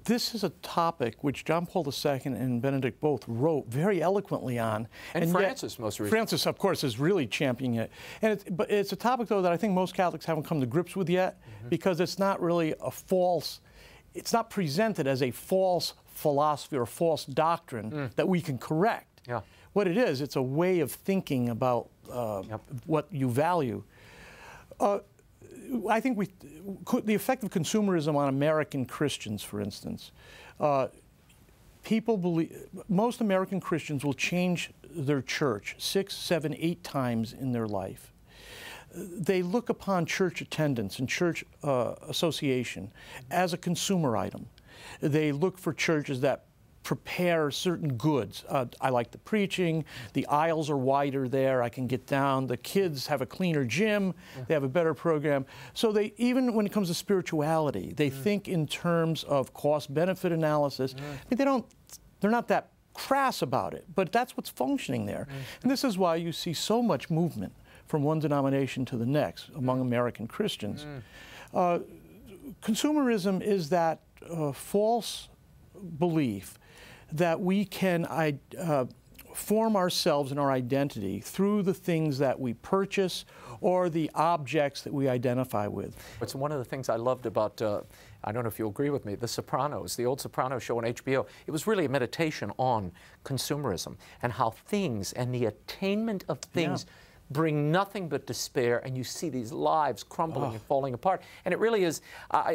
This is a topic which John Paul II and Benedict both wrote very eloquently on. And Francis, most recently. Francis, of course, is really championing it. But it's a topic, though, that I think most Catholics haven't come to grips with yet, because it's not really it's not presented as a false philosophy or false doctrine that we can correct. Yeah. What it is, it's a way of thinking about what you value. I think the effect of consumerism on American Christians, for instance, people believe, most American Christians will change their church 6, 7, 8 times in their life. They look upon church attendance and church association as a consumer item. They look for churches that prepare certain goods. I like the preaching, the aisles are wider there, I can get down, the kids have a cleaner gym, they have a better program. So they, even when it comes to spirituality, they think in terms of cost-benefit analysis. I mean, they're not that crass about it, but that's what's functioning there. And this is why you see so much movement from one denomination to the next among American Christians. Consumerism is that false belief that we can form ourselves and our identity through the things that we purchase or the objects that we identify with. It's one of the things I loved about, I don't know if you agree with me, The Sopranos, the old Sopranos show on HBO. It was really a meditation on consumerism and how things and the attainment of things bring nothing but despair, and you see these lives crumbling and falling apart. And it really is,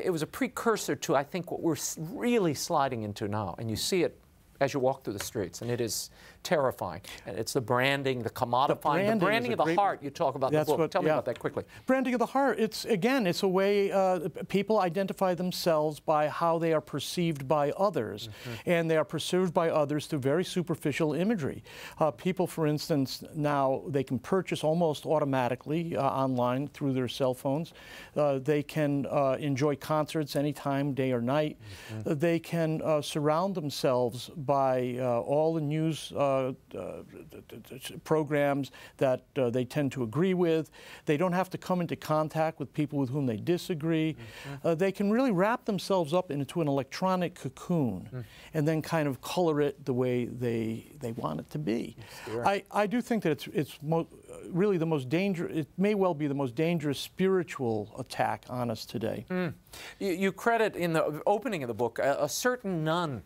it was a precursor to, I think, what we're really sliding into now. And you see it as you walk through the streets, and it is terrifying. And it's the branding, the commodifying, the branding of the heart you talk about in the book. Tell me about that quickly. Branding of the heart, it's a way people identify themselves by how they are perceived by others. And they are perceived by others through very superficial imagery. People, for instance, now they can purchase almost automatically online through their cell phones. They can enjoy concerts anytime, day or night. They can surround themselves by all the news programs that they tend to agree with. They don't have to come into contact with people with whom they disagree. They can really wrap themselves up into an electronic cocoon and then kind of color it the way they want it to be. I do think that it's really the most dangerous, it may well be the most dangerous spiritual attack on us today. You credit in the opening of the book a certain nun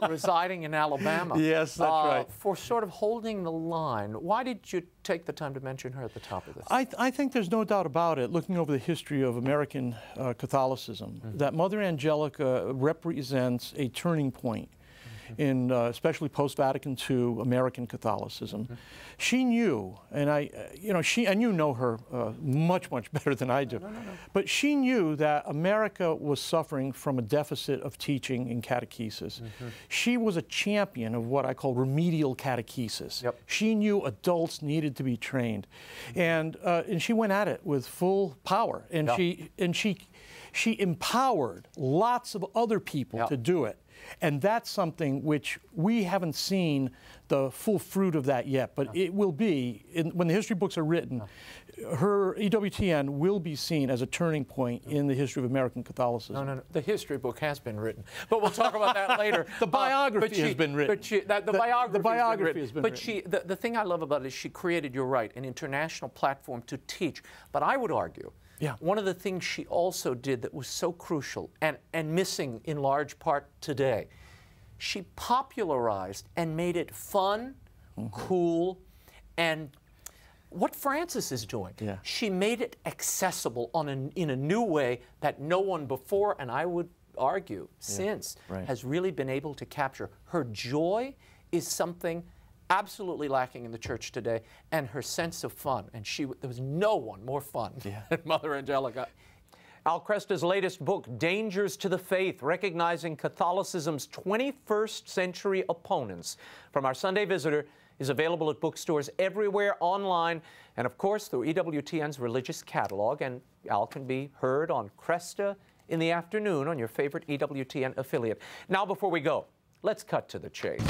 residing in Alabama. Yes, that's right. For sort of holding the line. Why did you take the time to mention her at the top of this? I think there's no doubt about it, looking over the history of American Catholicism, that Mother Angelica represents a turning point in especially post-Vatican II American Catholicism. She knew, and you know her much better than I do, but she knew that America was suffering from a deficit of teaching in catechesis. She was a champion of what I call remedial catechesis. She knew adults needed to be trained, and she went at it with full power, and she empowered lots of other people to do it. And that's something which we haven't seen the full fruit of that yet, but it will be, when the history books are written, her EWTN will be seen as a turning point in the history of American Catholicism. No. The history book has been written, but we'll talk about that later. The biography has been written. The biography has been written. But the thing I love about it is she created, you're right, an international platform to teach. But I would argue, one of the things she also did that was so crucial and missing in large part today, she popularized and made it fun, cool, and what Frances is doing. She made it accessible in a new way that no one before, and I would argue since, has really been able to capture. Her joy is something absolutely lacking in the church today, and her sense of fun. And there was no one more fun than Mother Angelica. Al Kresta's latest book, Dangers to the Faith, Recognizing Catholicism's 21st Century Opponents, from our Sunday Visitor, is available at bookstores everywhere, online, and of course through EWTN's religious catalog. And Al can be heard on Kresta in the afternoon on your favorite EWTN affiliate. Now, before we go, let's cut to the chase.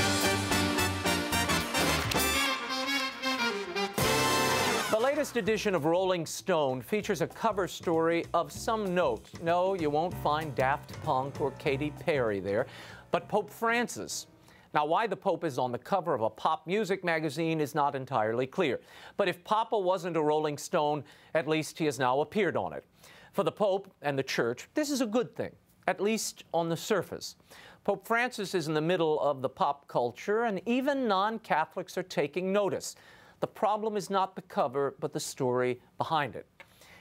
The latest edition of Rolling Stone features a cover story of some note. No, you won't find Daft Punk or Katy Perry there, but Pope Francis. Now, why the Pope is on the cover of a pop music magazine is not entirely clear. But if Papa wasn't a Rolling Stone, at least he has now appeared on it. For the Pope and the Church, this is a good thing, at least on the surface. Pope Francis is in the middle of the pop culture, and even non-Catholics are taking notice. The problem is not the cover, but the story behind it.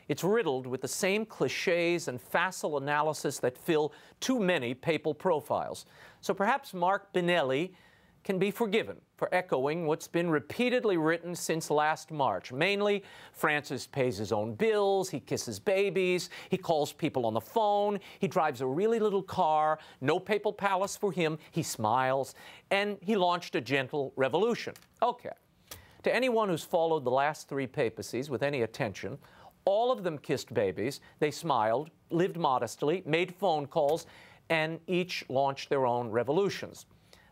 It's riddled with the same cliches and facile analysis that fill too many papal profiles. So perhaps Mark Benelli can be forgiven for echoing what's been repeatedly written since last March. Mainly, Francis pays his own bills, he kisses babies, he calls people on the phone, he drives a really little car, no papal palace for him, he smiles, and he launched a gentle revolution. Okay. To anyone who's followed the last three papacies with any attention, all of them kissed babies, they smiled, lived modestly, made phone calls, and each launched their own revolutions.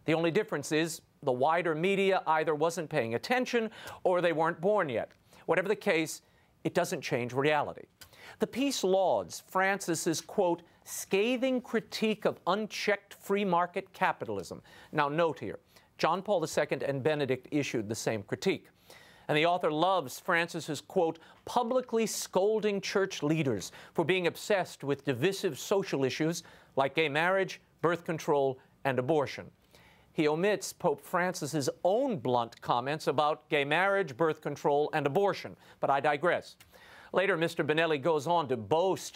The only difference is the wider media either wasn't paying attention or they weren't born yet. Whatever the case, it doesn't change reality. The piece lauds Francis's, quote, scathing critique of unchecked free market capitalism. Now note here, John Paul II and Benedict issued the same critique. And the author loves Francis's, quote, publicly scolding church leaders for being obsessed with divisive social issues like gay marriage, birth control, and abortion. He omits Pope Francis's own blunt comments about gay marriage, birth control, and abortion, but I digress. Later, Mr. Benelli goes on to boost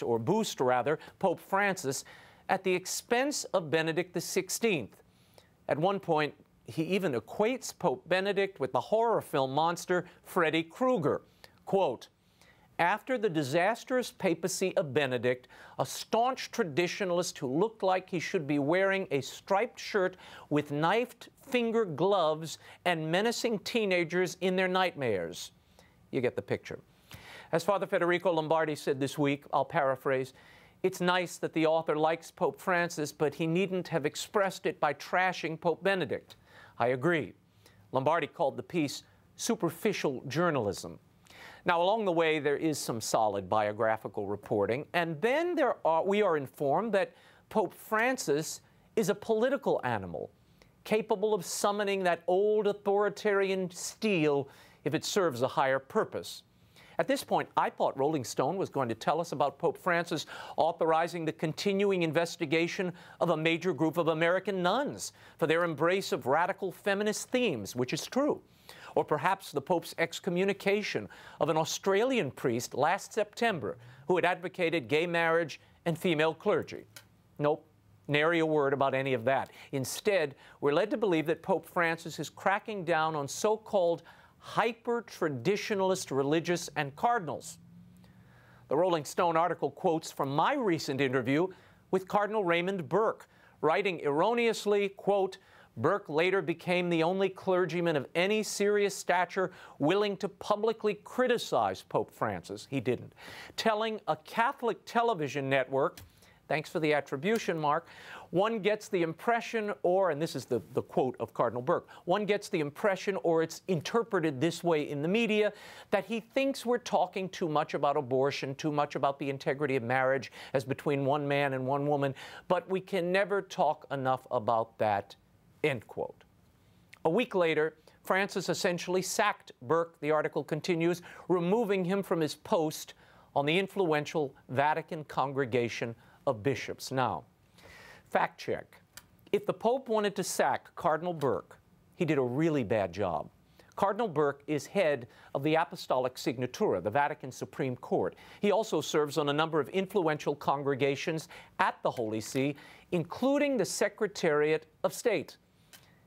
Pope Francis at the expense of Benedict XVI. At one point, he even equates Pope Benedict with the horror film monster Freddy Krueger. Quote, after the disastrous papacy of Benedict, a staunch traditionalist who looked like he should be wearing a striped shirt with knifed finger gloves and menacing teenagers in their nightmares. You get the picture. As Father Federico Lombardi said this week, I'll paraphrase, it's nice that the author likes Pope Francis, but he needn't have expressed it by trashing Pope Benedict. I agree. Lombardi called the piece superficial journalism. Now, along the way, there is some solid biographical reporting, and then we are informed that Pope Francis is a political animal, capable of summoning that old authoritarian steel if it serves a higher purpose. At this point, I thought Rolling Stone was going to tell us about Pope Francis authorizing the continuing investigation of a major group of American nuns for their embrace of radical feminist themes, which is true. Or perhaps the Pope's excommunication of an Australian priest last September who had advocated gay marriage and female clergy. Nope, nary a word about any of that. Instead, we're led to believe that Pope Francis is cracking down on so-called hyper-traditionalist religious and cardinals. The Rolling Stone article quotes from my recent interview with Cardinal Raymond Burke, writing erroneously, quote, Burke later became the only clergyman of any serious stature willing to publicly criticize Pope Francis. He didn't. Telling a Catholic television network, thanks for the attribution, Mark, one gets the impression, or, and this is the quote of Cardinal Burke, one gets the impression, or it's interpreted this way in the media, that he thinks we're talking too much about abortion, too much about the integrity of marriage as between one man and one woman, but we can never talk enough about that, end quote. A week later, Francis essentially sacked Burke, the article continues, removing him from his post on the influential Vatican Congregation of Bishops. Now, fact check. If the Pope wanted to sack Cardinal Burke, he did a really bad job. Cardinal Burke is head of the Apostolic Signatura, the Vatican Supreme Court. He also serves on a number of influential congregations at the Holy See, including the Secretariat of State.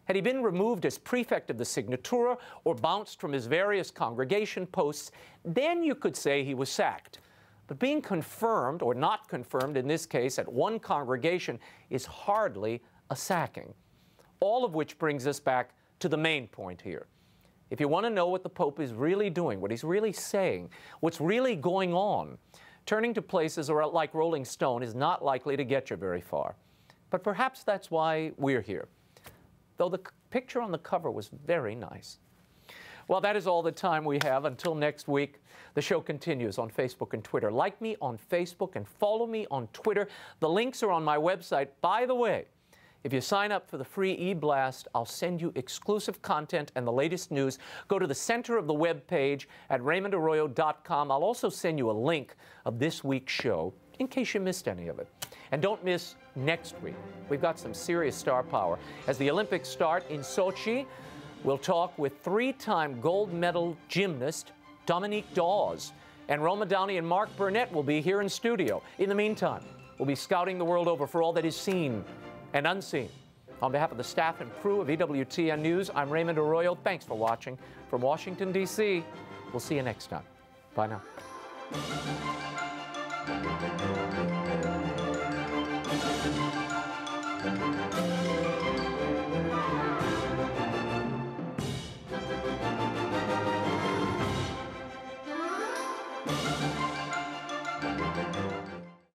Had he been removed as prefect of the Signatura or bounced from his various congregation posts, then you could say he was sacked. But being confirmed, or not confirmed in this case, at one congregation is hardly a sacking. All of which brings us back to the main point here. If you want to know what the Pope is really doing, what he's really saying, what's really going on, turning to places like Rolling Stone is not likely to get you very far. But perhaps that's why we're here. Though the picture on the cover was very nice. Well, that is all the time we have. Until next week, the show continues on Facebook and Twitter. Like me on Facebook and follow me on Twitter. The links are on my website. By the way, if you sign up for the free e-blast, I'll send you exclusive content and the latest news. Go to the center of the web page at RaymondArroyo.com. I'll also send you a link of this week's show in case you missed any of it. And don't miss next week. We've got some serious star power. As the Olympics start in Sochi, we'll talk with three-time gold medal gymnast Dominique Dawes. And Roma Downey and Mark Burnett will be here in studio. In the meantime, we'll be scouting the world over for all that is seen and unseen. On behalf of the staff and crew of EWTN News, I'm Raymond Arroyo. Thanks for watching. From Washington, D.C., we'll see you next time. Bye now.